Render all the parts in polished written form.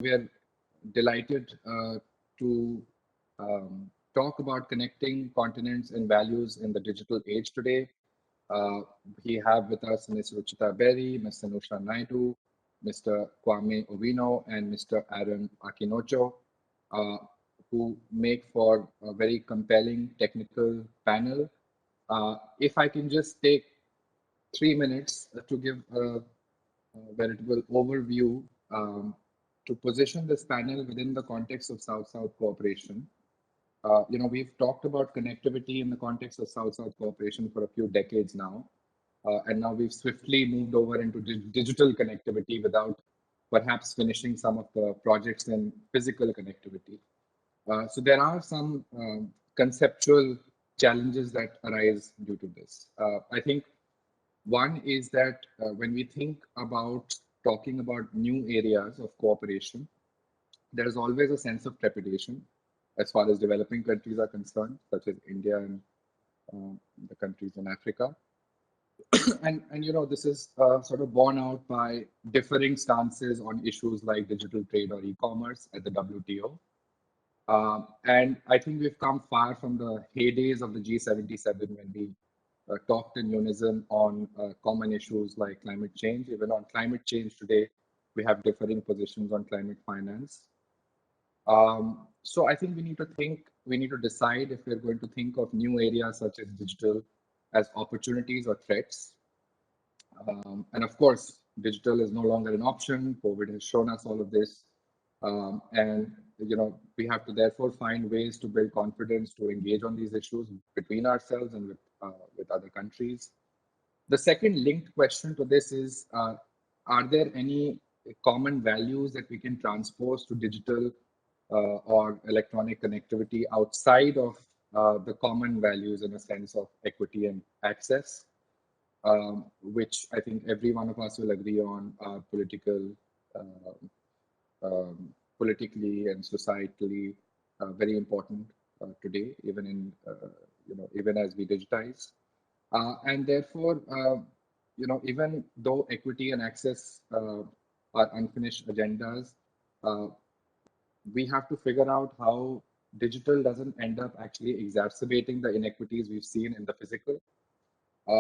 We are delighted to talk about connecting continents and values in the digital age today. We have with us Ms. Ruchita Beri, Ms. Sanusha Naidu, Mr. Kwame Owino, and Mr. Aaron Akinocho, uh, who make for a very compelling technical panel. If I can just take 3 minutes to give a veritable overview to position this panel within the context of South-South cooperation. We've talked about connectivity in the context of South-South cooperation for a few decades now, and now we've swiftly moved over into digital connectivity without perhaps finishing some of the projects in physical connectivity. So there are some conceptual challenges that arise due to this. I think one is that when we think about talking about new areas of cooperation, there is always a sense of trepidation as far as developing countries are concerned, such as India and the countries in Africa. And this is sort of borne out by differing stances on issues like digital trade or e-commerce at the WTO. And I think we've come far from the heydays of the G77 when we talked in unison on common issues like climate change. Even on climate change today, we have differing positions on climate finance. So I think we need to decide if we're going to think of new areas such as digital as opportunities or threats. And of course, digital is no longer an option. COVID has shown us all of this. And we have to therefore find ways to build confidence to engage on these issues between ourselves and with other countries. The second linked question to this is, are there any common values that we can transpose to digital or electronic connectivity outside of the common values in a sense of equity and access, which I think every one of us will agree on are politically and societally very important today, even as we digitize. And therefore, even though equity and access are unfinished agendas, we have to figure out how digital doesn't end up actually exacerbating the inequities we've seen in the physical.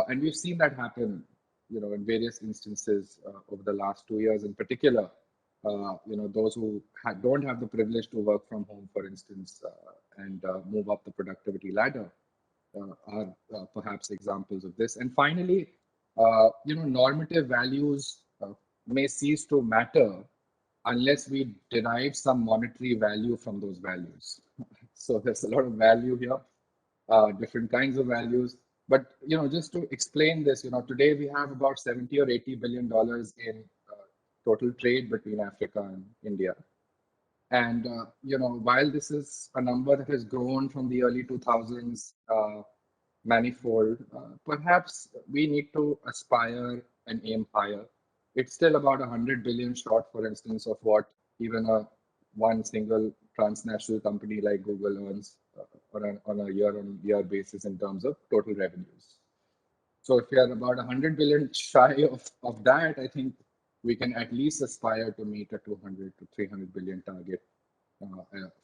And we've seen that happen, in various instances over the last 2 years in particular. Those who don't have the privilege to work from home, for instance, and move up the productivity ladder are perhaps examples of this. And finally, normative values may cease to matter unless we derive some monetary value from those values. So there's a lot of value here, different kinds of values. But just to explain this, today we have about 70 or 80 billion dollars in total trade between Africa and India. And while this is a number that has grown from the early 2000s, manifold, perhaps we need to aspire and aim higher. It's still about 100 billion short, for instance, of what even one single transnational company like Google earns on a year-on-year basis in terms of total revenues. So if we are about 100 billion shy of that, I think we can at least aspire to meet a 200 to 300 billion target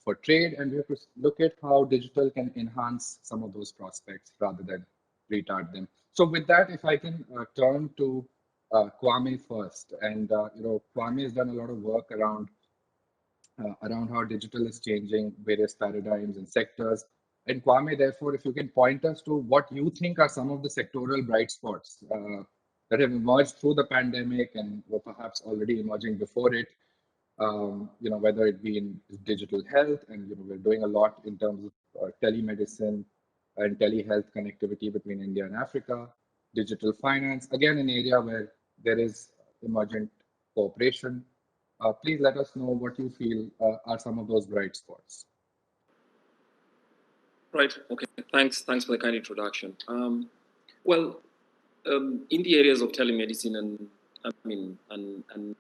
for trade, and we have to look at how digital can enhance some of those prospects rather than retard them. So with that, if I can turn to Kwame first, and Kwame has done a lot of work around how digital is changing various paradigms and sectors. And Kwame, therefore, if you can point us to what you think are some of the sectoral bright spots that have emerged through the pandemic and were perhaps already emerging before it, whether it be in digital health, and we're doing a lot in terms of telemedicine and telehealth connectivity between India and Africa, digital finance, again, an area where there is emergent cooperation. Please let us know what you feel are some of those bright spots. Right. Okay. Thanks for the kind introduction. In the areas of telemedicine and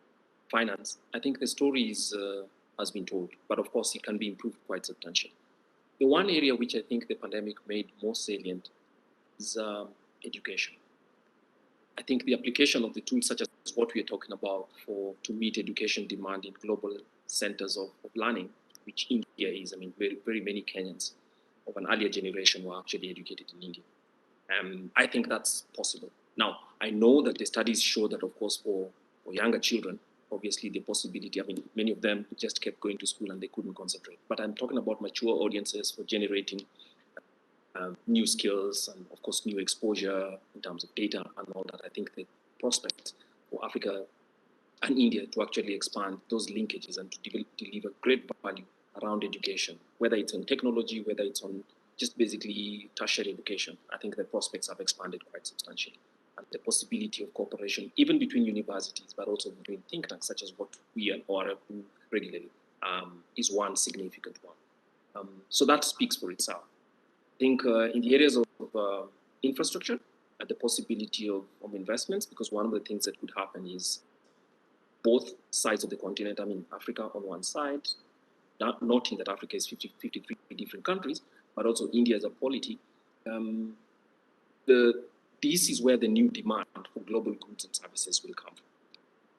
finance, I think the story has been told, but of course it can be improved quite substantially. The one area which I think the pandemic made more salient is education. I think the application of the tools such as what we are talking about to meet education demand in global centers of learning, which India is. I mean, very, very many Kenyans of an earlier generation were actually educated in India. I think that's possible. Now, I know that the studies show that, of course, for younger children, obviously the possibility, I mean, many of them just kept going to school and they couldn't concentrate. But I'm talking about mature audiences for generating new skills and, of course, new exposure in terms of data and all that. I think the prospects for Africa and India to actually expand those linkages and to deliver great value around education, whether it's on technology, whether it's on just basically tertiary education, I think the prospects have expanded quite substantially. And the possibility of cooperation, even between universities, but also between think tanks, such as what we and ORF do regularly, is one significant one. So that speaks for itself. I think in the areas of infrastructure and the possibility of investments, because one of the things that could happen is both sides of the continent, I mean, Africa on one side, noting that Africa is 53 different countries, but also India as a polity, this is where the new demand for global goods and services will come from.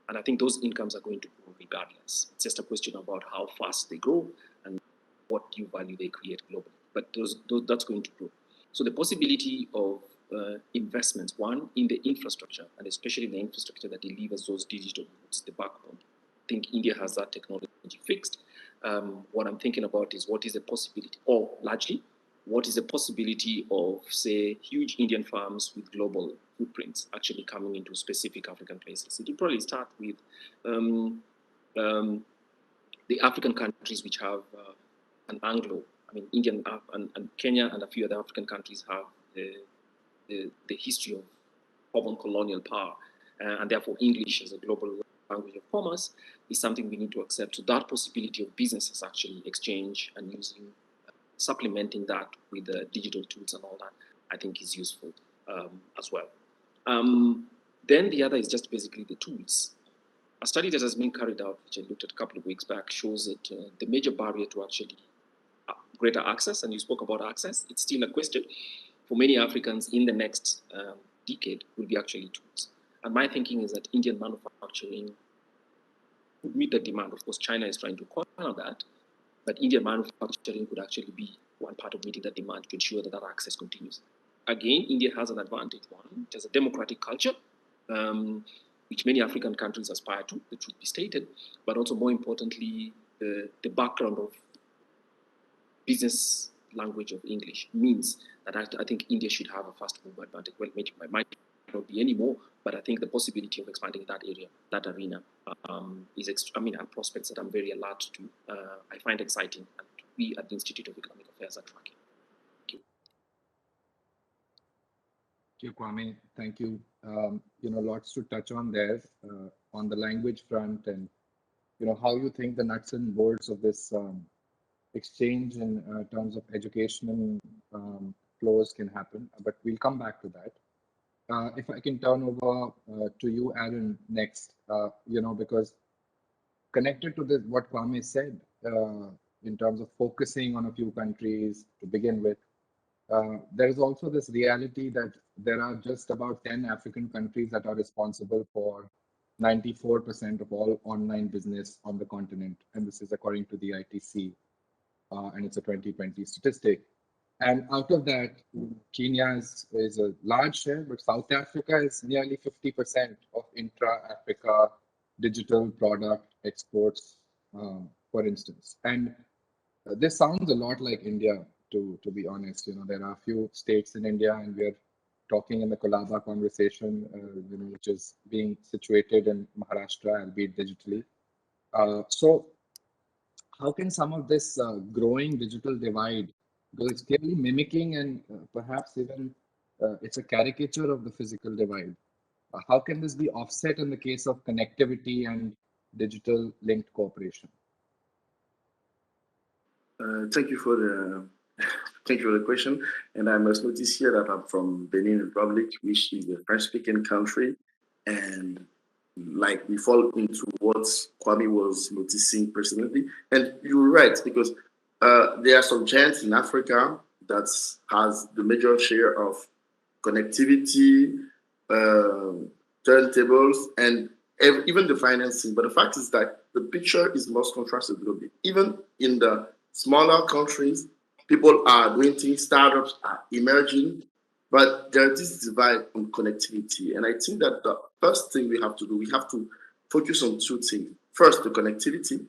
And I think those incomes are going to grow regardless. It's just a question about how fast they grow and what new value they create globally. But that's going to grow. So the possibility of investments, one, in the infrastructure, and especially the infrastructure that delivers those digital goods, the backbone. I think India has that technology fixed. What I'm thinking about is what is the possibility, or largely, what is the possibility of, say, huge Indian farms with global footprints actually coming into specific African places? It will probably start with the African countries which have an Anglo, I mean, Indian and Kenya and a few other African countries have the history of urban colonial power, and therefore English as a global language of commerce is something we need to accept. So that possibility of businesses actually exchange and using, supplementing that with the digital tools and all that, I think is useful as well. Then the other is just basically the tools. A study that has been carried out, which I looked at a couple of weeks back, shows that the major barrier to actually greater access, and you spoke about access, it's still a question for many Africans in the next decade, will be actually tools. And my thinking is that Indian manufacturing would meet the demand. Of course, China is trying to corner that, but Indian manufacturing could actually be one part of meeting that demand to ensure that that access continues. Again, India has an advantage. One, it has a democratic culture, which many African countries aspire to, the truth be stated, but also more importantly, the background of business language of English means that I think India should have a fast move advantage. Well, it might not be anymore, but I think the possibility of expanding that area, that arena, and prospects that I'm very alert to. I find exciting, and we at the Institute of Economic Affairs are tracking. Thank you, Kwame. Thank you. Lots to touch on there on the language front, and how you think the nuts and bolts of this exchange in terms of educational flows can happen. But we'll come back to that. If I can turn over to you, Aaron, next, because connected to this, what Kwame said in terms of focusing on a few countries to begin with, there is also this reality that there are just about 10 African countries that are responsible for 94% of all online business on the continent. And this is according to the ITC, and it's a 2020 statistic. And out of that, Kenya is a large share, but South Africa is nearly 50% of intra-Africa digital product exports, for instance. And this sounds a lot like India, to be honest. There are a few states in India, and we're talking in the Colaba Conversation, which is being situated in Maharashtra, albeit digitally. So how can some of this growing digital divide, because it's clearly mimicking and perhaps even it's a caricature of the physical divide. How can this be offset in the case of connectivity and digital linked cooperation? Thank you for the question. And I must notice here that I'm from Benin Republic, which is a French-speaking country, and like we fall into what Kwame was noticing personally. And you're right, because there are some giants in Africa that has the major share of connectivity, turntables, and even the financing. But the fact is that the picture is most contrasted globally. Even in the smaller countries, people are doing things, startups are emerging, but there's this divide on connectivity. And I think that the first thing we have to do, we have to focus on two things. First, the connectivity.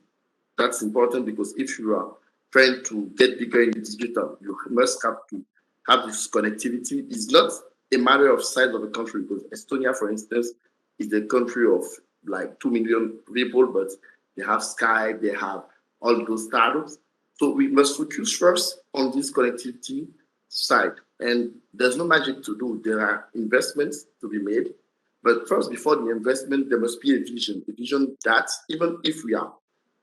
That's important because if you are trying to get bigger in digital, you must have to have this connectivity. It's not a matter of size of a country because Estonia, for instance, is a country of like 2 million people, but they have Skype, they have all those startups. So we must focus first on this connectivity side. And there's no magic to do. There are investments to be made. But first, before the investment, there must be a vision that even if we are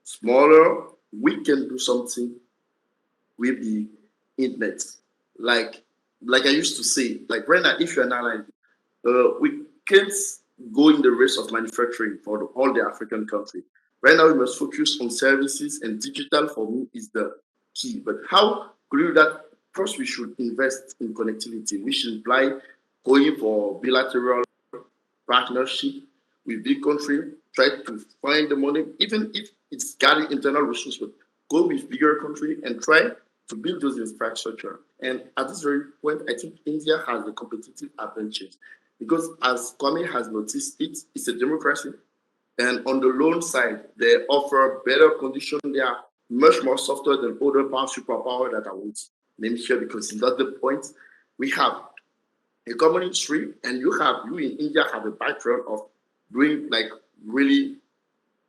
smaller, we can do something with the internet. Like like I used to say, like right now, if you're an airline, we can't go in the race of manufacturing for all the African countries. Right now, we must focus on services, and digital for me is the key. But how could we do that? First, we should invest in connectivity, which imply going for bilateral partnership with big country, try to find the money, even if it's got internal resources, but go with bigger country and try to build those infrastructure. And at this very point, I think India has a competitive advantage because as Kwame has noticed it, it's a democracy. And on the loan side, they offer better conditions. They are much more softer than other power superpower that I won't name here because it's not the point. We have a common history, and you in India have a background of doing like really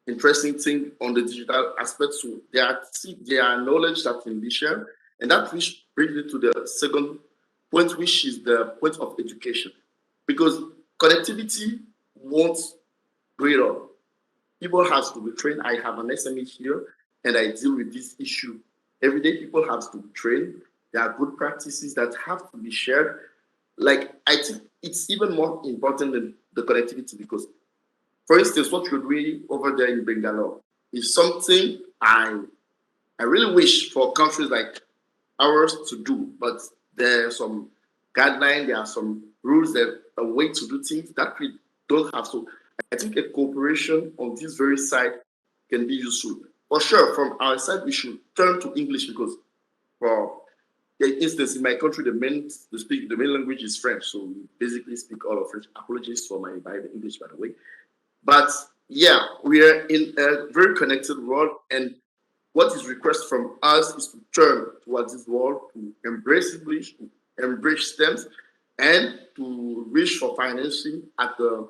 interesting thing on the digital aspect. So there are knowledge that can be shared, and that which brings me to the second point, which is the point of education, because connectivity won't do it all. People have to be trained. I have an SME here, and I deal with this issue every day. People have to be trained. There are good practices that have to be shared. Like I think it's even more important than the connectivity because, for instance, what you're doing over there in Bangalore is something I really wish for countries like ours to do, but there are some guidelines, there are some rules, that a way to do things that we don't have. So I think a cooperation on this very side can be useful. For sure, from our side, we should turn to English because for instance, in my country, the main language is French, so we basically speak all of French. Apologies for my bad English, by the way. But yeah, we are in a very connected world, and what is requested from us is to turn towards this world, to embrace English, to embrace STEMs, and to reach for financing at the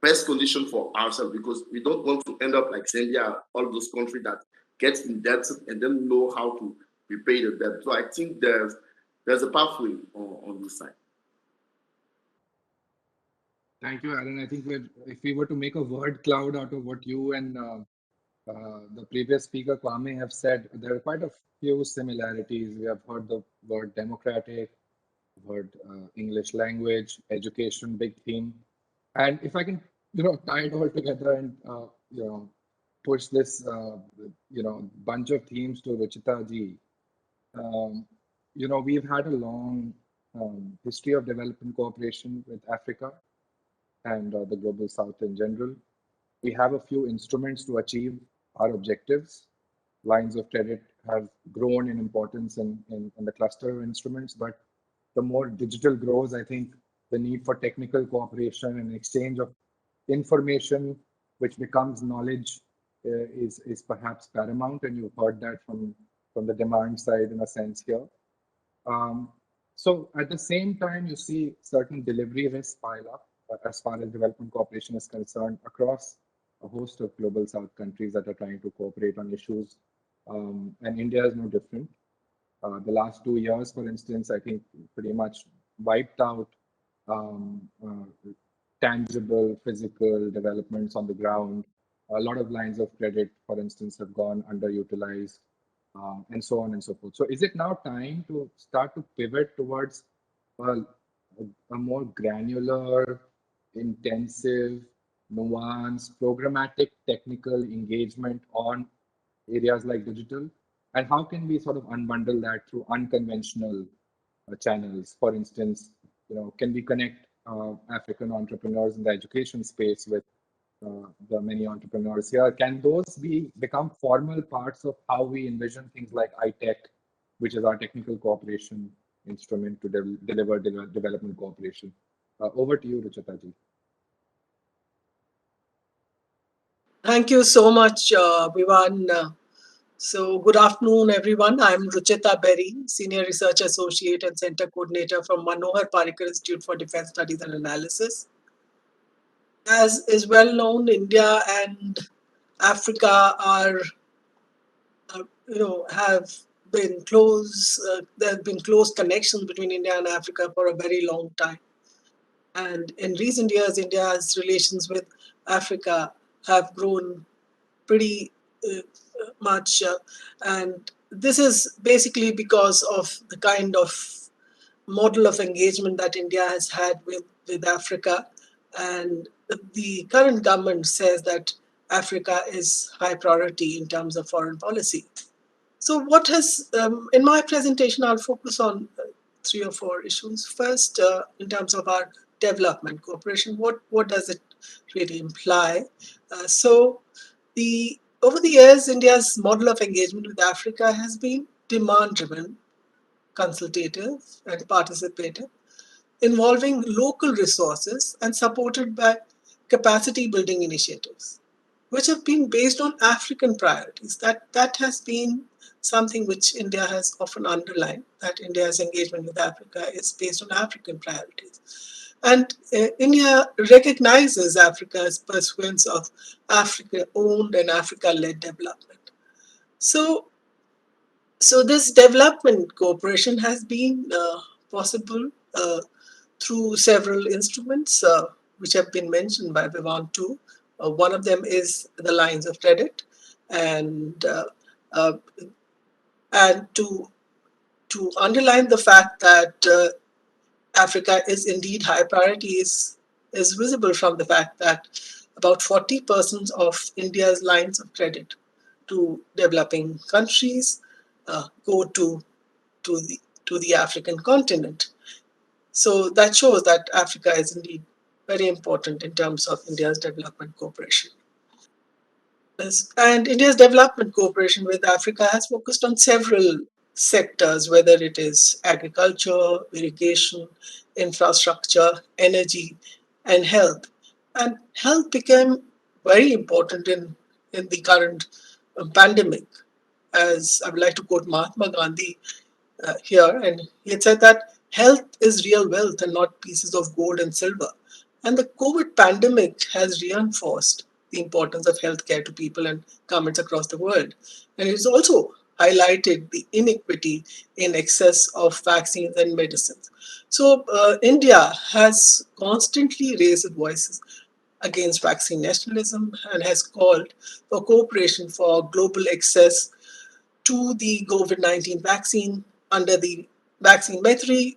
best condition for ourselves because we don't want to end up like Zambia, all those countries that get indebted and then know how to repay the debt. So I think there's a pathway on this side. Thank you, Alan. I think if we were to make a word cloud out of what you and the previous speaker, Kwame, have said, there are quite a few similarities. We have heard the word democratic, heard English language, education, big theme. And if I can, tie it all together and, push this, bunch of themes to Ruchita ji, we've had a long history of development cooperation with Africa and the global south in general. We have a few instruments to achieve our objectives. Lines of credit have grown in importance in the cluster of instruments, but the more digital grows, I think the need for technical cooperation and exchange of information, which becomes knowledge, is perhaps paramount. And you've heard that from the demand side in a sense here. So at the same time, you see certain delivery risks pile up as far as development cooperation is concerned across a host of global south countries that are trying to cooperate on issues. And India is no different. The last 2 years, for instance, I think pretty much wiped out tangible physical developments on the ground. A lot of lines of credit, for instance, have gone underutilized, and so on and so forth. So is it now time to start to pivot towards a more granular, intensive, nuanced, programmatic, technical engagement on areas like digital? And how can we sort of unbundle that through unconventional channels? For instance, can we connect African entrepreneurs in the education space with the many entrepreneurs here. Can those become formal parts of how we envision things like ITech, which is our technical cooperation instrument to deliver development cooperation? Over to you, Ruchita ji. Thank you so much, Vivan. So, good afternoon, everyone. I'm Ruchita Beri, Senior Research Associate and Center Coordinator from Manohar Parrikar Institute for Defense Studies and Analysis. As is well known, India and Africa are, have been close. There have been close connections between India and Africa for a very long time. And in recent years, India's relations with Africa have grown pretty much. And this is basically because of the kind of model of engagement that India has had with Africa. And the current government says that Africa is high priority in terms of foreign policy. So what has, in my presentation, I'll focus on 3 or 4 issues. First, in terms of our development cooperation, what does it really imply? Over the years, India's model of engagement with Africa has been demand-driven, consultative, and participative, involving local resources and supported by capacity-building initiatives, which have been based on African priorities. That has been something which India has often underlined, that India's engagement with Africa is based on African priorities. And India recognizes Africa's pursuance of Africa-owned and Africa-led development. So this development cooperation has been possible through several instruments, which have been mentioned by Vivan too. One of them is the lines of credit, and to underline the fact that Africa is indeed high priority is visible from the fact that about 40% of India's lines of credit to developing countries go to the African continent. So that shows that Africa is indeed very important in terms of India's development cooperation. And India's development cooperation with Africa has focused on several sectors, whether it is agriculture, irrigation, infrastructure, energy, and health. And health became very important in the current pandemic. As I would like to quote Mahatma Gandhi here, and he had said that health is real wealth and not pieces of gold and silver. And the COVID pandemic has reinforced the importance of healthcare to people and governments across the world. And it's also highlighted the inequity in access of vaccines and medicines. So India has constantly raised its voices against vaccine nationalism and has called for cooperation for global access to the COVID-19 vaccine under the Vaccine Maitri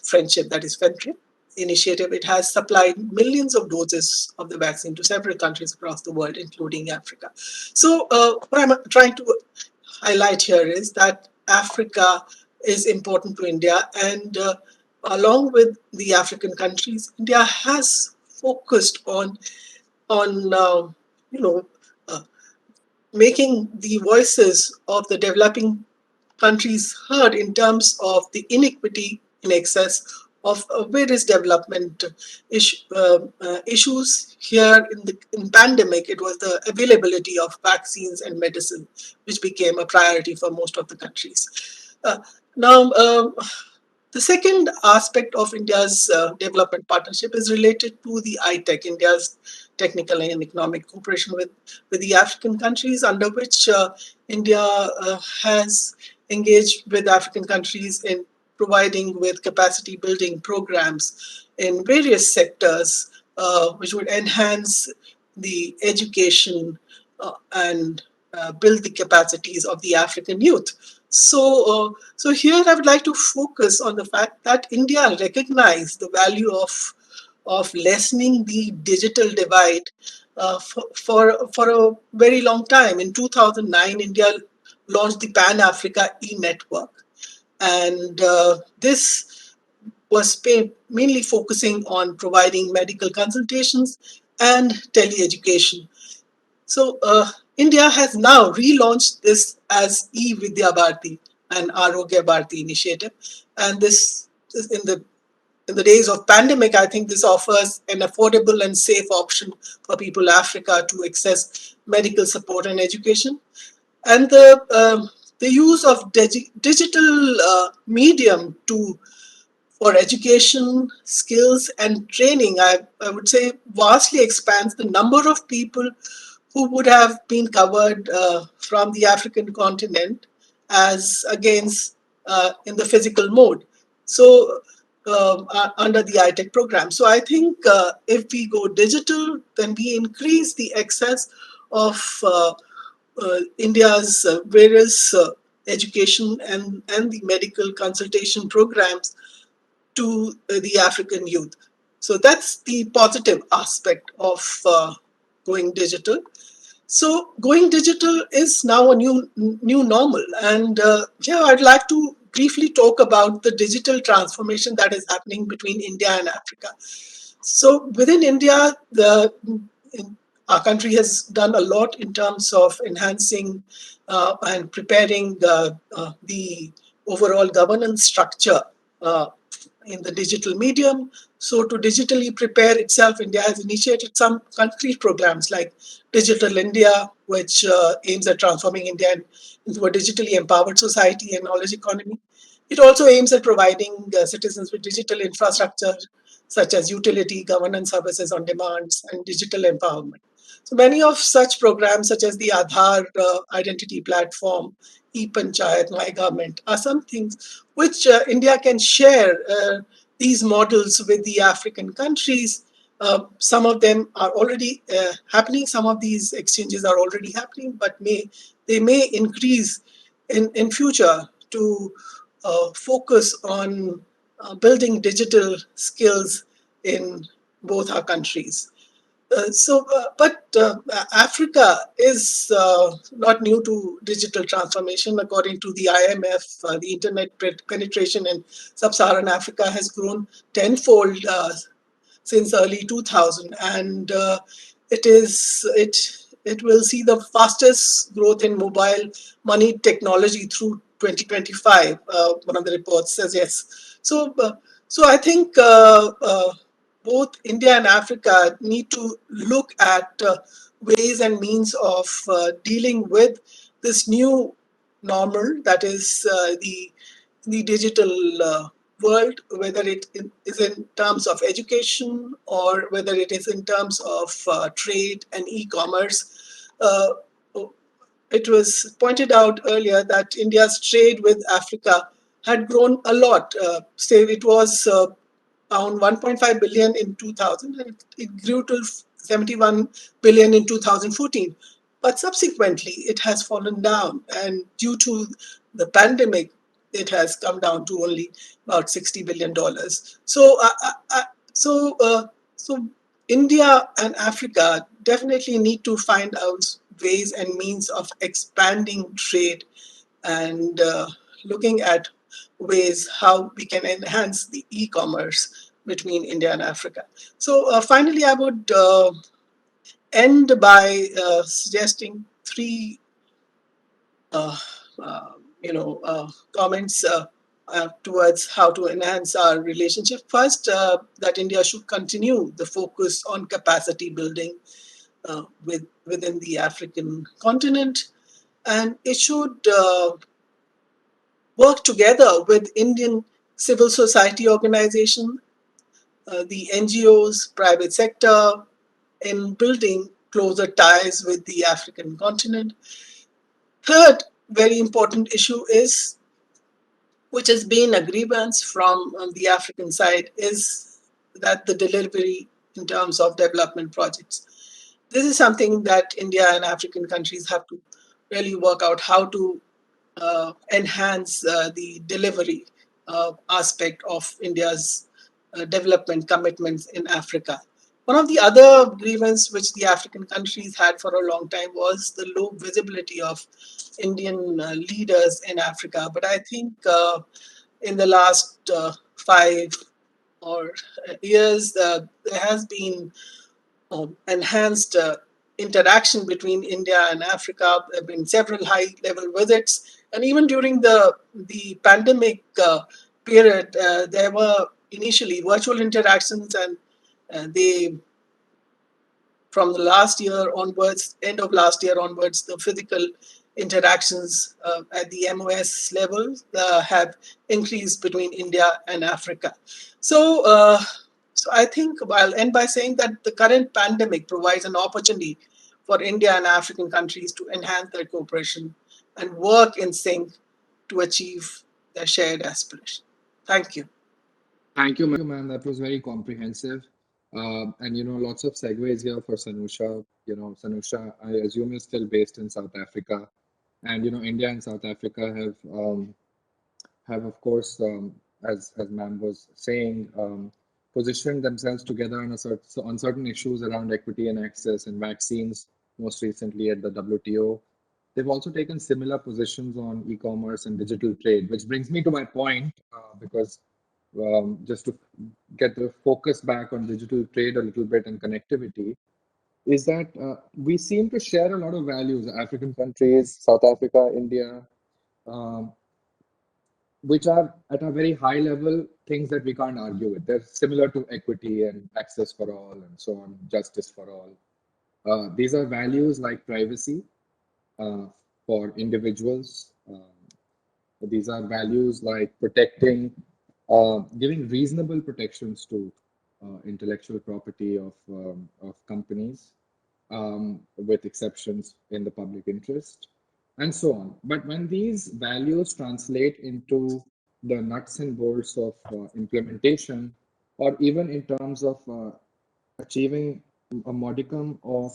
Friendship, that is FENTRIP initiative. It has supplied millions of doses of the vaccine to several countries across the world, including Africa. So what I'm trying to highlight here is that Africa is important to India, and along with the African countries, India has focused on making the voices of the developing countries heard in terms of the inequity in access of various development issues. Here in pandemic, it was the availability of vaccines and medicine, which became a priority for most of the countries. Now, the second aspect of India's development partnership is related to the ITEC, India's technical and economic cooperation with the African countries, under which India has engaged with African countries in providing with capacity building programs in various sectors, which would enhance the education and build the capacities of the African youth. So here I would like to focus on the fact that India recognized the value of lessening the digital divide for a very long time. In 2009, India launched the Pan Africa e-network, and this was mainly focusing on providing medical consultations and teleeducation. So India has now relaunched this as E-Vidya Bharati, an Arogya Bharati initiative. And this is in the days of pandemic, I think this offers an affordable and safe option for people in Africa to access medical support and education. And the use of digital medium to for education, skills, and training, I would say vastly expands the number of people who would have been covered from the African continent as against in the physical mode. So, under the ITEC program. So, I think if we go digital, then we increase the access of India's various education and the medical consultation programs to the African youth. So that's the positive aspect of going digital. So going digital is now a new normal, and yeah, I'd like to briefly talk about the digital transformation that is happening between India and Africa. So within India, our country has done a lot in terms of enhancing and preparing the overall governance structure in the digital medium. So to digitally prepare itself, India has initiated some concrete programs like Digital India, which aims at transforming India into a digitally empowered society and knowledge economy. It also aims at providing citizens with digital infrastructure such as utility, governance services on demands, and digital empowerment. So many of such programs, such as the Aadhaar identity platform, e-Panchayat, My Government, are some things which India can share these models with the African countries. Some of them are already happening. Some of these exchanges are already happening, but they may increase in future to focus on building digital skills in both our countries. But Africa is not new to digital transformation. According to the IMF, the internet penetration in sub-Saharan Africa has grown tenfold since early 2000, and it will see the fastest growth in mobile money technology through 2025. One of the reports says yes. So I think both India and Africa need to look at ways and means of dealing with this new normal that is the digital world, whether it is in terms of education or whether it is in terms of trade and e-commerce. It was pointed out earlier that India's trade with Africa had grown a lot. Say it was around 1.5 billion in 2000, and it grew to 71 billion in 2014. But subsequently, it has fallen down, and due to the pandemic, it has come down to only about $60 billion. So India and Africa definitely need to find out ways and means of expanding trade and looking at ways how we can enhance the e-commerce between India and Africa. So finally, I would end by suggesting three uh, uh, comments towards how to enhance our relationship. First, that India should continue the focus on capacity building within the African continent, and it should work together with Indian civil society organization, the NGOs, private sector, in building closer ties with the African continent. Third, very important issue is, which has been a grievance from the African side, is that the delivery in terms of development projects. This is something that India and African countries have to really work out how to enhance the delivery aspect of India's development commitments in Africa. One of the other grievance which the African countries had for a long time was the low visibility of Indian leaders in Africa. But I think in the last 5 or years, there has been enhanced interaction between India and Africa. There have been several high-level visits, and even during the pandemic period, there were initially virtual interactions, and they from the last year onwards, end of last year onwards, the physical interactions at the MOS level have increased between India and Africa. So I think I'll end by saying that the current pandemic provides an opportunity for India and African countries to enhance their cooperation and work in sync to achieve their shared aspiration. Thank you. Thank you, man. That was very comprehensive. And lots of segues here for Sanusha. Sanusha, I assume is still based in South Africa, and India and South Africa have of course, as ma'am was saying, positioned themselves together on certain issues around equity and access and vaccines. Most recently at the WTO, they've also taken similar positions on e-commerce and digital trade, which brings me to my point, because just to get the focus back on digital trade a little bit and connectivity, is that we seem to share a lot of values, African countries, South Africa, India, um, which are at a very high level things that we can't argue with. They're similar to equity and access for all and so on, justice for all. These are values like privacy uh, for individuals. These are values like giving reasonable protections to intellectual property of companies, with exceptions in the public interest, and so on. But when these values translate into the nuts and bolts of implementation, or even in terms of achieving a modicum of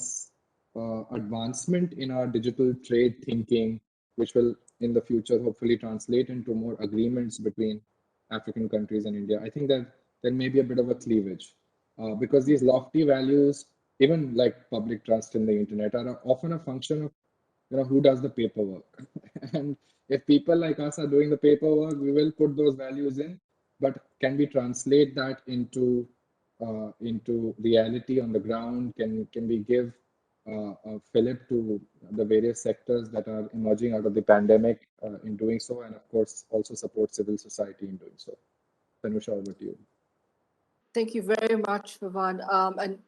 advancement in our digital trade thinking, which will in the future hopefully translate into more agreements between African countries and India. I think that there may be a bit of a cleavage, because these lofty values, even like public trust in the internet, are often a function of who does the paperwork. And if people like us are doing the paperwork, we will put those values in. But can we translate that into reality on the ground? Can we give a fillip to the various sectors that are emerging out of the pandemic in doing so, and of course also support civil society in doing so? Sanusha, over to you. Thank you very much, Vivan. And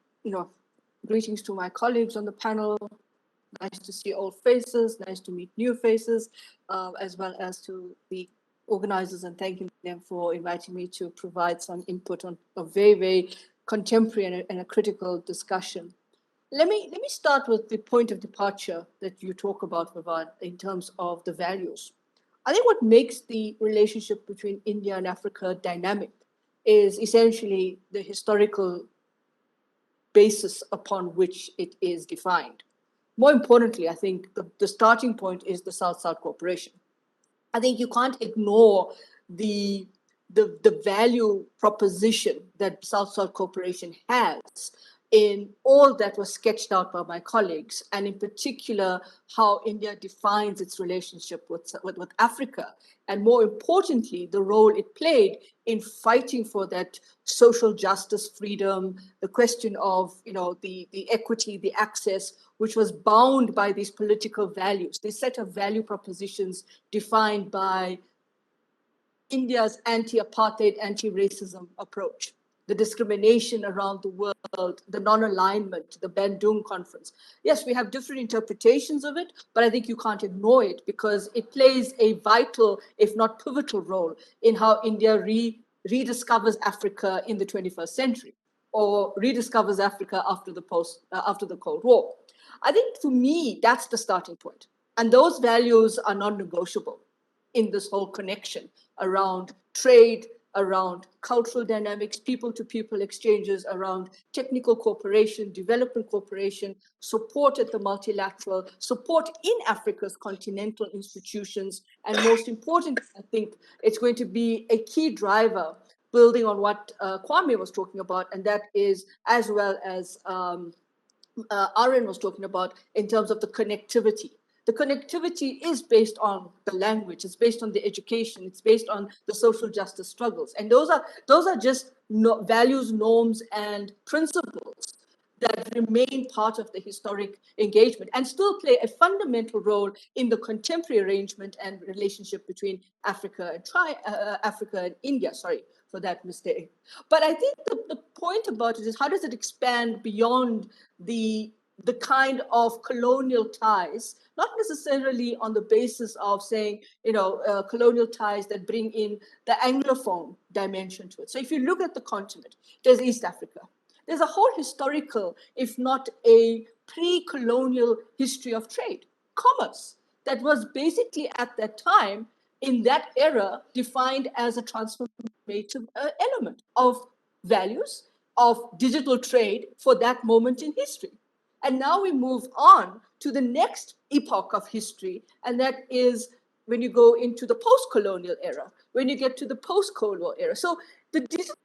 greetings to my colleagues on the panel. Nice to see old faces, nice to meet new faces, as well as to the organizers, and thanking them for inviting me to provide some input on a very, very contemporary and a critical discussion. Let me start with the point of departure that you talk about, Vivan, in terms of the values. I think what makes the relationship between India and Africa dynamic is essentially the historical basis upon which it is defined. More importantly, I think the starting point is the South-South cooperation. I think you can't ignore the value proposition that South-South cooperation has in all that was sketched out by my colleagues, and in particular, how India defines its relationship with Africa, and more importantly, the role it played in fighting for that social justice, freedom, the question of the equity, the access, which was bound by these political values, this set of value propositions defined by India's anti-apartheid, anti-racism approach, the discrimination around the world, the non-alignment, the Bandung Conference. Yes, we have different interpretations of it, but I think you can't ignore it because it plays a vital, if not pivotal role in how India rediscovers Africa in the 21st century, or rediscovers Africa after the Cold War. I think for me, that's the starting point. And those values are non-negotiable in this whole connection around trade, around cultural dynamics, people-to-people exchanges, around technical cooperation, development cooperation, support at the multilateral, support in Africa's continental institutions, and most importantly, I think it's going to be a key driver building on what Kwame was talking about, and that is, as well as Aaron was talking about, in terms of the connectivity. The connectivity is based on the language, it's based on the education, it's based on the social justice struggles. And those are just values, norms, and principles that remain part of the historic engagement and still play a fundamental role in the contemporary arrangement and relationship between Africa and India. Sorry for that mistake. But I think the point about it is, how does it expand beyond the kind of colonial ties, not necessarily on the basis of saying, colonial ties that bring in the Anglophone dimension to it. So if you look at the continent, there's East Africa. There's a whole historical, if not a pre-colonial history of trade, commerce, that was basically at that time, in that era, defined as a transformative element of values, of digital trade for that moment in history. And now we move on to the next epoch of history, and that is when you go into the post-colonial era, when you get to the post-Cold War era. So the digital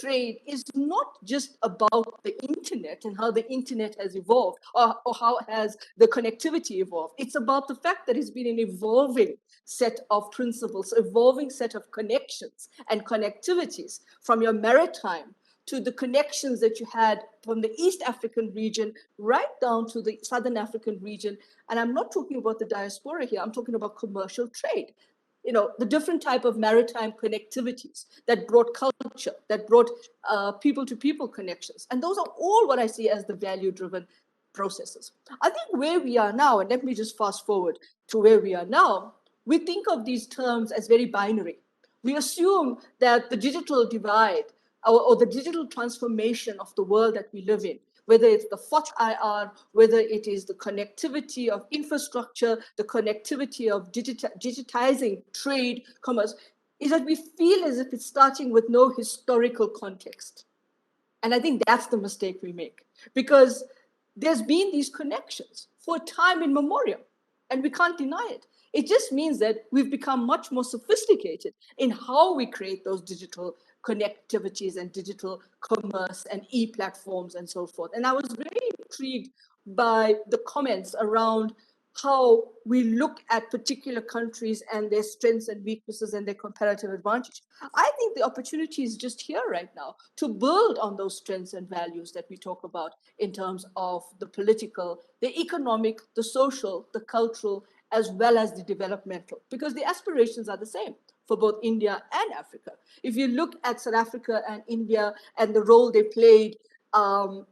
trade is not just about the internet and how the internet has evolved, or how has the connectivity evolved. It's about the fact that it's been an evolving set of principles, evolving set of connections and connectivities, from your maritime to the connections that you had from the East African region right down to the Southern African region. And I'm not talking about the diaspora here, I'm talking about commercial trade. The different type of maritime connectivities that brought culture, that brought people-to-people connections. And those are all what I see as the value-driven processes. I think where we are now, and let me just fast forward to where we are now, we think of these terms as very binary. We assume that the digital divide or the digital transformation of the world that we live in, whether it's the FOTIR, whether it is the connectivity of infrastructure, the connectivity of digitizing trade, commerce, is that we feel as if it's starting with no historical context. And I think that's the mistake we make, because there's been these connections for time immemorial, and we can't deny it. It just means that we've become much more sophisticated in how we create those digital connectivities and digital commerce and e-platforms and so forth. And I was very intrigued by the comments around how we look at particular countries and their strengths and weaknesses and their comparative advantage. I think the opportunity is just here right now to build on those strengths and values that we talk about in terms of the political, the economic, the social, the cultural, as well as the developmental, because the aspirations are the same for both India and Africa. If you look at South Africa and India and the role they played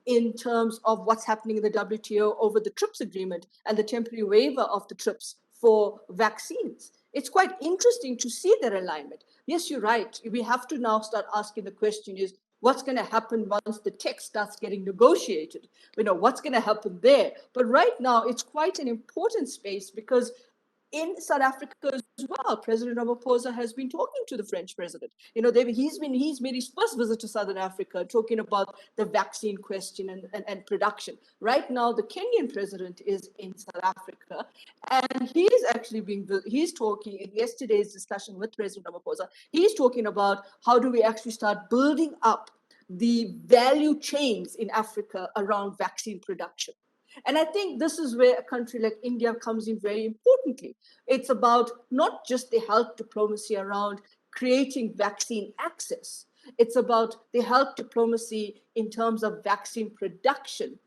in terms of what's happening in the WTO over the TRIPS agreement and the temporary waiver of the TRIPS for vaccines, it's quite interesting to see their alignment. Yes, you're right. We have to now start asking the question is, what's going to happen once the text starts getting negotiated? What's going to happen there? But right now, it's quite an important space, because in South Africa as well, President Ramaphosa has been talking to the French president. He's made his first visit to Southern Africa, talking about the vaccine question and production. Right now, the Kenyan president is in South Africa, and he's talking in yesterday's discussion with President Ramaphosa. He's talking about how do we actually start building up the value chains in Africa around vaccine production. And I think this is where a country like India comes in very importantly. It's about not just the health diplomacy around creating vaccine access. It's about the health diplomacy in terms of vaccine production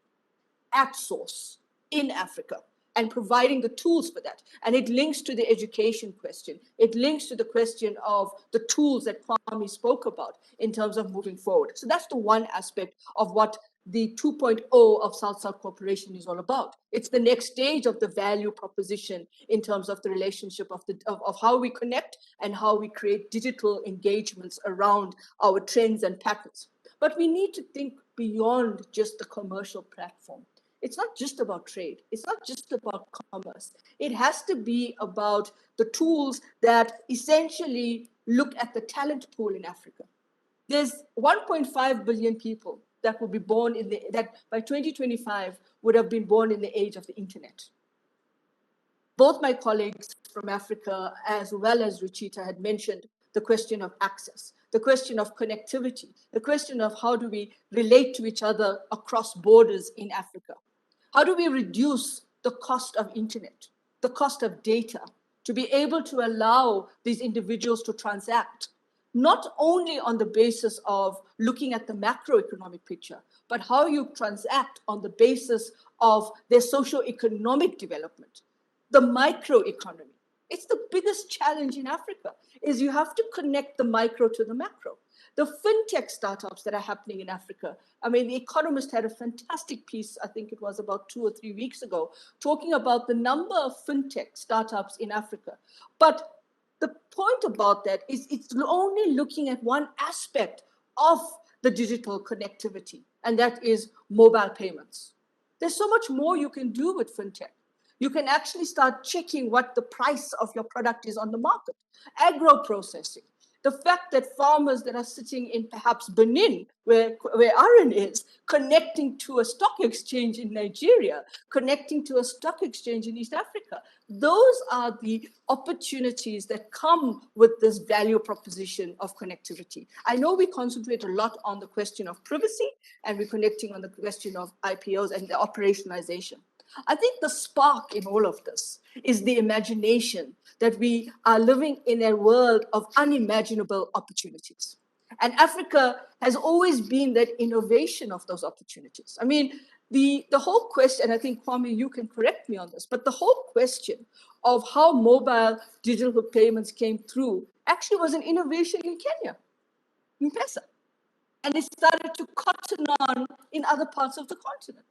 at source in Africa and providing the tools for that. And it links to the education question. It links to the question of the tools that Kwame spoke about in terms of moving forward. So that's the one aspect of what the 2.0 of South-South cooperation is all about. It's the next stage of the value proposition in terms of the relationship of how we connect and how we create digital engagements around our trends and patterns. But we need to think beyond just the commercial platform. It's not just about trade. It's not just about commerce. It has to be about the tools that essentially look at the talent pool in Africa. There's 1.5 billion people that will be born that by 2025 would have been born in the age of the internet. Both my colleagues from Africa, as well as Ruchita, had mentioned the question of access, the question of connectivity, the question of how do we relate to each other across borders in Africa? How do we reduce the cost of internet? the cost of data, to be able to allow these individuals to transact, not only on the basis of looking at the macroeconomic picture, but how you transact on the basis of their socio-economic development, the microeconomy. It's the biggest challenge in Africa, is you have to connect the micro to the macro. The fintech startups that are happening in Africa. I mean, The Economist had a fantastic piece, I think it was about 2 or 3 weeks ago, talking about the number of fintech startups in Africa. But the point about that is it's only looking at one aspect of the digital connectivity, and that is mobile payments. There's so much more you can do with fintech. You can actually start checking what the price of your product is on the market. Agro-processing. The fact that farmers that are sitting in perhaps Benin, where Aaron is, connecting to a stock exchange in Nigeria, connecting to a stock exchange in East Africa, those are the opportunities that come with this value proposition of connectivity. I know we concentrate a lot on the question of privacy, and we're connecting on the question of IPOs and the operationalization. I think the spark in all of this is the imagination that we are living in a world of unimaginable opportunities. And Africa has always been that innovation of those opportunities. I mean, the whole question, and I think, Kwame, you can correct me on this, but the whole question of how mobile digital payments came through actually was an innovation in Kenya, in M-Pesa. And it started to cotton on in other parts of the continent.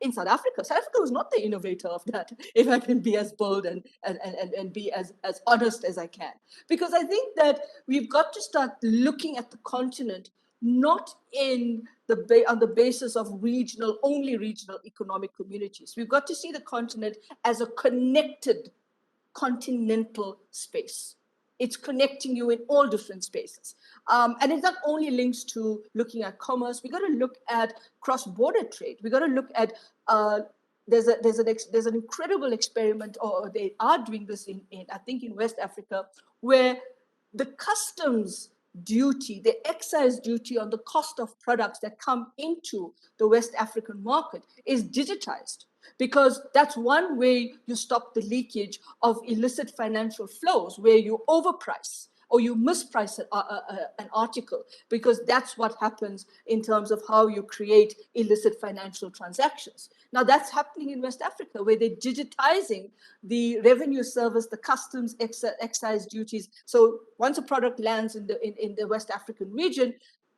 In South Africa was not the innovator of that, if I can be as bold and be as honest as I can. Because I think that we've got to start looking at the continent not on the basis of only regional economic communities. We've got to see the continent as a connected continental space. It's connecting you in all different spaces. And it's not only links to looking at commerce. We got to look at cross-border trade. We got to look at, there's an incredible experiment, or they are doing this I think in West Africa, where the customs duty, the excise duty on the cost of products that come into the West African market is digitized. Because that's one way you stop the leakage of illicit financial flows, where you overprice or you misprice an article, because that's what happens in terms of how you create illicit financial transactions. Now that's happening in West Africa, where they're digitizing the revenue service, the customs excise duties. So once a product lands in the West African region,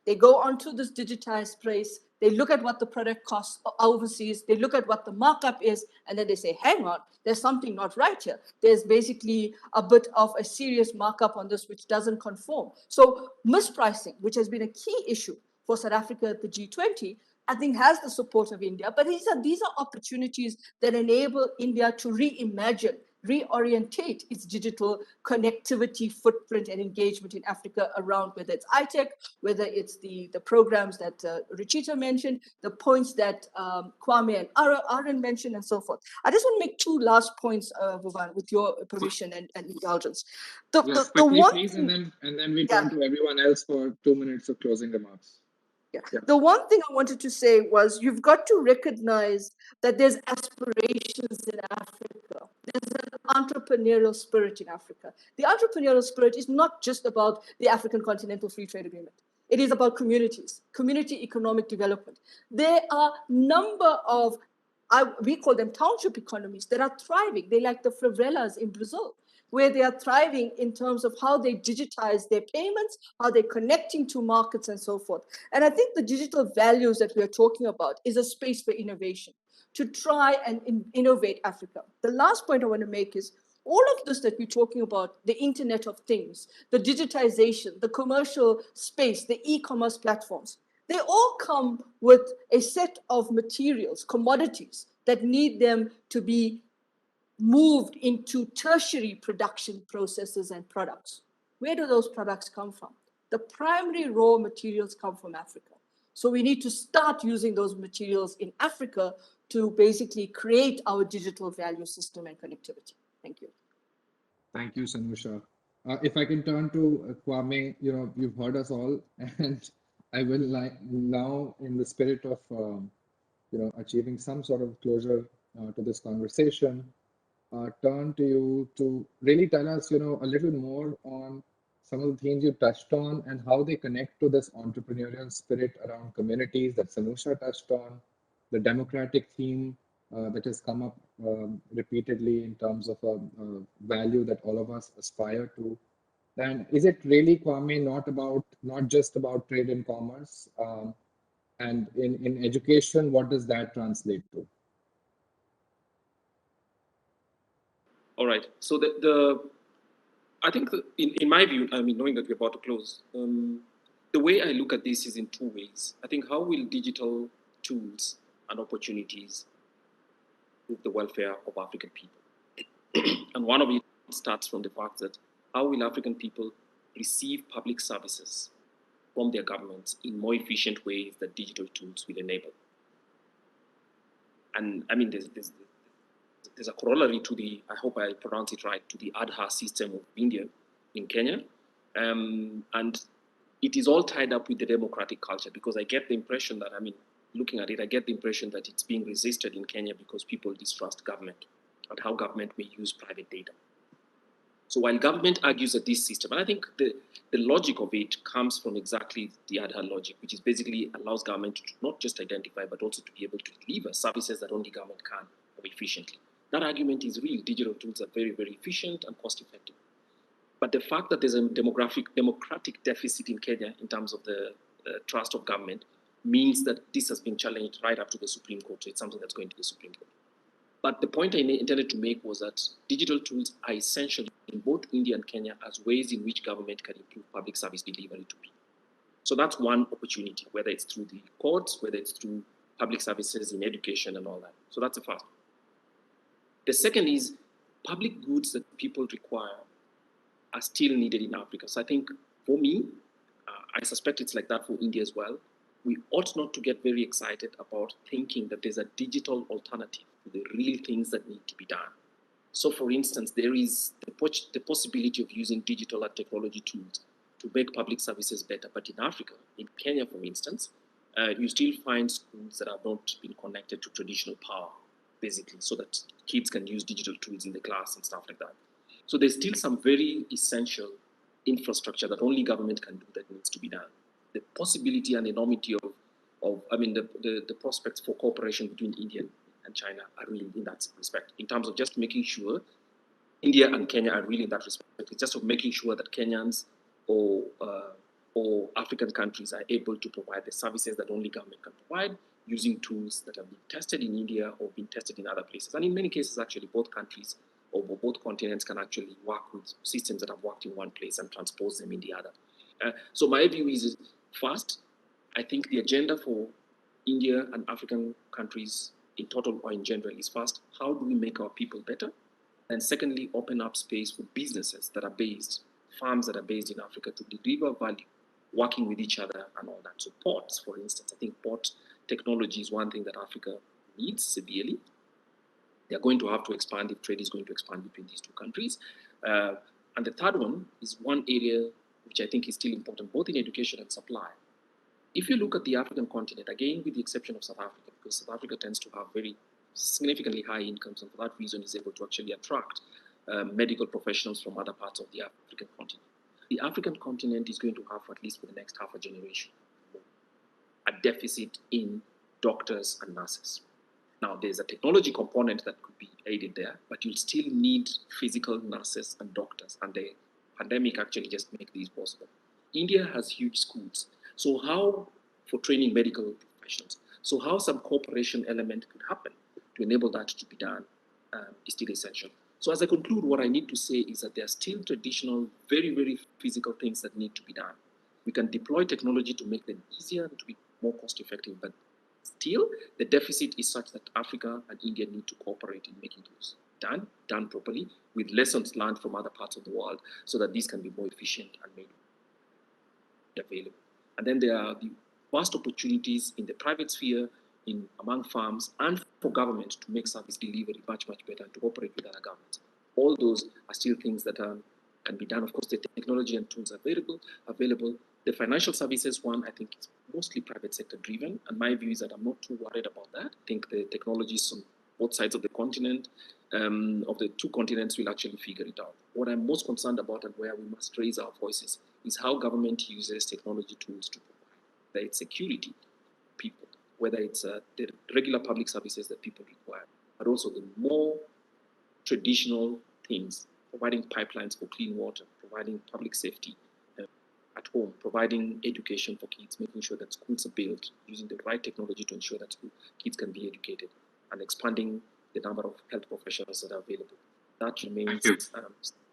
they go onto this digitized place. They look at what the product costs overseas. They look at what the markup is, and then they say, hang on, there's something not right here. There's basically a bit of a serious markup on this which doesn't conform. So mispricing, which has been a key issue for South Africa at the G20, I think has the support of India. But these are opportunities that enable India to reimagine, reorientate its digital connectivity footprint and engagement in Africa around, whether it's ITech, whether it's the programs that Ruchita mentioned, the points that Kwame and Aaron mentioned, and so forth. I just want to make 2 last points, Vivan, with your permission and indulgence. Yes, quickly, please, and then we turn to everyone else for 2 minutes of closing remarks. Yeah. The one thing I wanted to say was you've got to recognize that there's aspirations in Africa. There's an entrepreneurial spirit in Africa. The entrepreneurial spirit is not just about the African Continental Free Trade Agreement. It is about communities, community economic development. There are a number of, we call them township economies, that are thriving. They like the favelas in Brazil, where they are thriving in terms of how they digitize their payments, how they're connecting to markets, and so forth. And I think the digital values that we are talking about is a space for innovation, to try and innovate Africa. The last point I want to make is all of this that we're talking about, the Internet of Things, the digitization, the commercial space, the e-commerce platforms, they all come with a set of materials, commodities, that need them to be moved into tertiary production processes and products. Where do those products come from? The primary raw materials come from Africa. So we need to start using those materials in Africa to basically create our digital value system and connectivity. Thank you. Thank you, Sanusha. If I can turn to Kwame, you've heard us all, and I will now, in the spirit of achieving some sort of closure to this conversation, turn to you to really tell us, a little more on some of the things you touched on and how they connect to this entrepreneurial spirit around communities that Sanusha touched on, the democratic theme that has come up repeatedly in terms of a value that all of us aspire to. And is it really, Kwame, not just about trade and commerce? And in education, what does that translate to? All right. So I think in my view, I mean, knowing that we're about to close, the way I look at this is in two ways. I think how will digital tools and opportunities improve the welfare of African people? And one of it starts from the fact that how will African people receive public services from their governments in more efficient ways that digital tools will enable? And I mean, there's a corollary to the, I hope I pronounce it right, to the Aadhaar system of India in Kenya. And it is all tied up with the democratic culture, because I get the impression that, I mean, looking at it, I get the impression that it's being resisted in Kenya because people distrust government and how government may use private data. So while government argues that this system, and I think the logic of it comes from exactly the Aadhaar logic, which is basically allows government to not just identify, but also to be able to deliver services that only government can efficiently. That argument is real. Digital tools are very, very efficient and cost effective. But the fact that there's a democratic deficit in Kenya in terms of the trust of government means that this has been challenged right up to the Supreme Court. So it's something that's going to the Supreme Court. But the point I intended to make was that digital tools are essential in both India and Kenya as ways in which government can improve public service delivery to people. So that's one opportunity, whether it's through the courts, whether it's through public services in education and all that. So that's the first. The second is public goods that people require are still needed in Africa. So I think for me, I suspect it's like that for India as well. We ought not to get very excited about thinking that there's a digital alternative to the real things that need to be done. So for instance, there is the possibility of using digital and technology tools to make public services better. But in Africa, in Kenya, for instance, you still find schools that have not been connected to traditional power, basically, so that kids can use digital tools in the class and stuff like that. So there's still some very essential infrastructure that only government can do that needs to be done. The possibility and enormity of I mean, the prospects for cooperation between India and China are really in that respect, in terms of just making sure India and Kenya are really in that respect. It's just of making sure that Kenyans or African countries are able to provide the services that only government can provide, using tools that have been tested in India or been tested in other places. And in many cases, actually, both countries or both continents can actually work with systems that have worked in one place and transpose them in the other. So my view is, first, I think the agenda for India and African countries in total or in general is, first, how do we make our people better? And secondly, open up space for businesses that are based, farms that are based in Africa to deliver value, working with each other and all that. So ports, for instance, I think port technology is one thing that Africa needs severely. They're going to have to expand if trade is going to expand between these two countries. And the third one is one area which I think is still important, both in education and supply. If you look at the African continent, again, with the exception of South Africa, because South Africa tends to have very significantly high incomes, and for that reason is able to actually attract medical professionals from other parts of the African continent. The African continent is going to have, at least for the next half a generation, a deficit in doctors and nurses. Now, there's a technology component that could be aided there, but you'll still need physical nurses and doctors, and the pandemic actually just makes these possible. India has huge schools. So how, for training medical professionals, so how some cooperation element could happen to enable that to be done is still essential. So as I conclude, what I need to say is that there are still traditional, very, very physical things that need to be done. We can deploy technology to make them easier and to be more cost effective, but still, the deficit is such that Africa and India need to cooperate in making those done properly, with lessons learned from other parts of the world, so that these can be more efficient and made available. And then there are the vast opportunities in the private sphere, among farms, and for government to make service delivery much, much better and to cooperate with other governments. All those are still things that can be done. Of course, the technology and tools are available. The financial services one, I think, is mostly private sector driven. And my view is that I'm not too worried about that. I think the technologies on both sides of the continent of the two continents will actually figure it out. What I'm most concerned about and where we must raise our voices is how government uses technology tools to provide, whether it's security, people, whether it's the regular public services that people require, but also the more traditional things, providing pipelines for clean water, providing public safety at home, providing education for kids, making sure that schools are built, using the right technology to ensure that kids can be educated, and expanding the number of health professionals that are available. That remains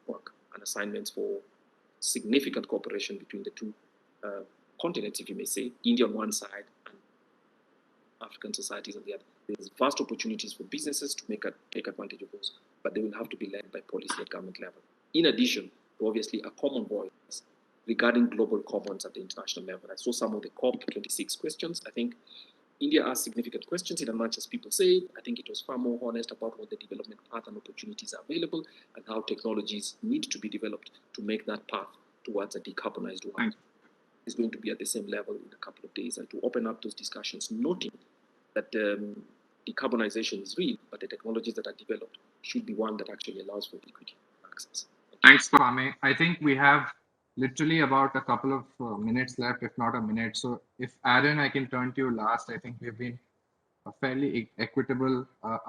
work and assignments for significant cooperation between the two continents, if you may say, India on one side and African societies on the other. There's vast opportunities for businesses to take advantage of those, but they will have to be led by policy at government level. In addition to obviously a common voice regarding global commons at the international level. I saw some of the COP26 questions. I think India asked significant questions in as much as people say. I think it was far more honest about what the development path and opportunities are available and how technologies need to be developed to make that path towards a decarbonized world. Is going to be at the same level in a couple of days, and to open up those discussions, noting that decarbonization is real, but the technologies that are developed should be one that actually allows for equity access. Thanks, Kwame. I think we have literally about a couple of minutes left, if not a minute. So if Aaron, I can turn to you last. I think we've been fairly equitable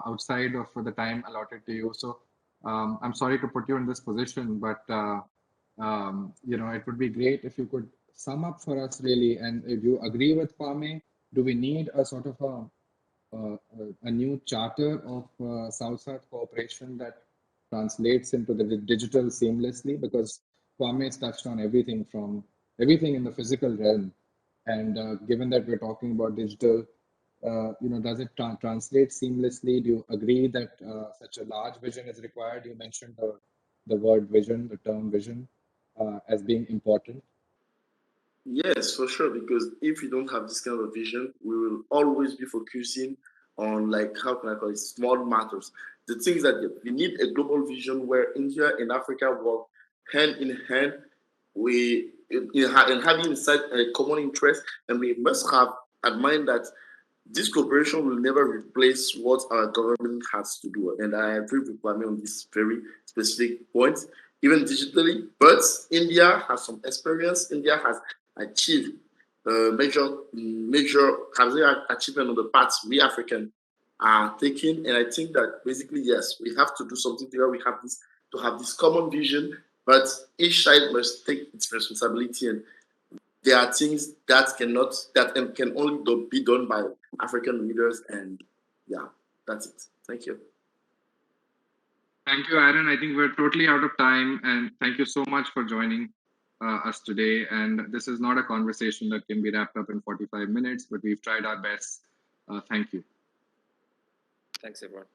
outside of the time allotted to you. So I'm sorry to put you in this position, but it would be great if you could sum up for us really. And if you agree with Kwame, do we need a sort of a new charter of South-South cooperation that translates into the digital seamlessly? Because Kwame has touched on everything in the physical realm. And given that we're talking about digital, does it translate seamlessly? Do you agree that such a large vision is required? You mentioned the word vision, the term vision, as being important. Yes, for sure. Because if we don't have this kind of vision, we will always be focusing on, like, how can I call it, small matters. The things that we need a global vision where India and Africa work hand in hand. We in having a common interest, and we must have in mind that this cooperation will never replace what our government has to do. And I agree with Kwame on this very specific point, even digitally. But India has some experience. India has achieved major achievement on the paths we African are taking. And I think that basically, yes, we have to do something where we have this common vision, but each side must take its responsibility. And there are things that can only be done by African leaders. And yeah, that's it. Thank you. Thank you, Aaron. I think we're totally out of time, and thank you so much for joining us today. And this is not a conversation that can be wrapped up in 45 minutes, but we've tried our best. Thank you. Thanks, everyone.